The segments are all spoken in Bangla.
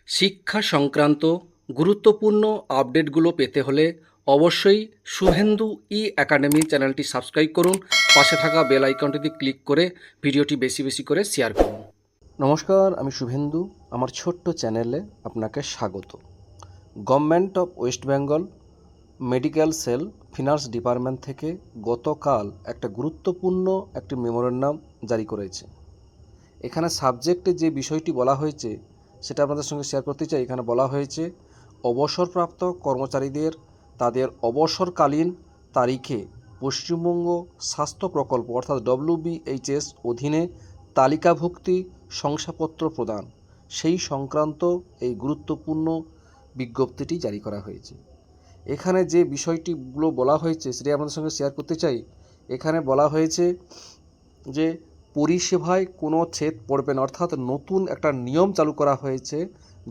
শিক্ষা সংক্রান্ত গুরুত্বপূর্ণ আপডেটগুলো পেতে হলে অবশ্যই শুভেন্দু ই একাডেমি চ্যানেলটি সাবস্ক্রাইব করুন। পাশে থাকা বেল আইকনটিতে ক্লিক করে ভিডিওটি বেশি বেশি করে শেয়ার করুন। নমস্কার, আমি শুভেন্দু। আমার ছোট্ট চ্যানেলে আপনাকে স্বাগত। Government of West Bengal medical sell finance department থেকে গতকাল একটা গুরুত্বপূর্ণ একটি মেমোরেন্ডাম জারি করেছে। এখানে সাবজেক্টে যে বিষয়টি বলা হয়েছে সেটা আপনাদের সঙ্গে শেয়ার করতে চাই। এখানে বলা হয়েছে অবসরপ্রাপ্ত কর্মচারীদের তাদের অবসরকালীন তারিখে পশ্চিমবঙ্গ স্বাস্থ্য প্রকল্প অর্থাৎ WBHS অধীনে তালিকাভুক্তি শংসাপত্র প্রদান সেই সংক্রান্ত এই গুরুত্বপূর্ণ বিজ্ঞপ্তিটি জারি করা হয়েছে। এখানে যে বিষয়টিগুলো বলা হয়েছে সেটি আপনাদের সঙ্গে শেয়ার করতে চাই। এখানে বলা হয়েছে যে পরিষেবায় কোনো ছেদ পড়বে না, অর্থাৎ নতুন একটা নিয়ম চালু করা হয়েছে।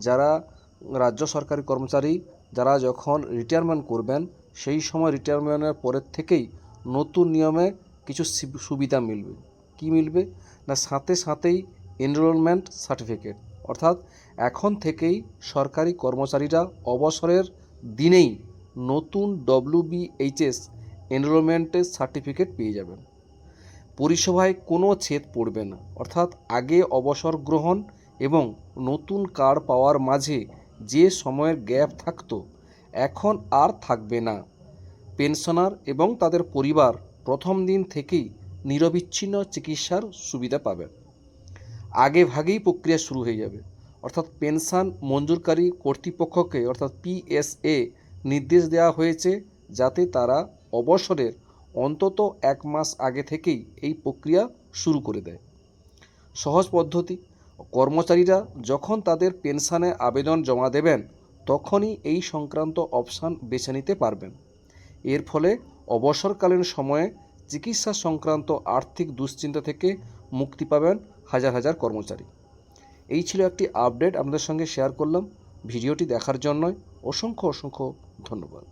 যারা রাজ্য সরকারি কর্মচারী যারা যখন রিটায়ারমেন্ট করবেন সেই সময় রিটায়ারমেন্টের পরের থেকেই নতুন নিয়মে কিছু সুবিধা মিলবে। কি মিলবে না, সাথেই এনরোলমেন্ট সার্টিফিকেট, অর্থাৎ এখন থেকেই সরকারি কর্মচারীরা অবসরের দিনেই নতুন WBHS এনরোলমেন্টের সার্টিফিকেট পেয়ে যাবেন। পরিষেবায় কোনো ছেদ পড়বে না, অর্থাৎ আগে অবসর গ্রহণ এবং নতুন কার্ড পাওয়ার মাঝে যে সময়ের গ্যাপ থাকতো এখন আর থাকবে না। পেনশনার এবং তাদের পরিবার প্রথম দিন থেকেই নিরবিচ্ছিন্ন চিকিৎসার সুবিধা পাবেন। আগে ভাগেই প্রক্রিয়া শুরু হয়ে যাবে, অর্থাৎ পেনশন মঞ্জুরকারী কর্তৃপক্ষকে অর্থাৎ PSA নির্দেশ দেওয়া হয়েছে যাতে তারা অবসরের অন্তত 1 মাস আগে থেকেই এই প্রক্রিয়া শুরু করে দেয়। সহজ পদ্ধতি, কর্মচারীরা যখন তাদের পেনশনে আবেদন জমা দেবেন তখনই এই সংক্রান্ত অপশান বেছে নিতে পারবেন। এর ফলে অবসরকালীন সময়ে চিকিৎসা সংক্রান্ত আর্থিক দুশ্চিন্তা থেকে মুক্তি পাবেন হাজার হাজার কর্মচারী। এই ছিল একটি আপডেট আপনাদের সঙ্গে শেয়ার করলাম। ভিডিওটি দেখার জন্য অসংখ্য ধন্যবাদ।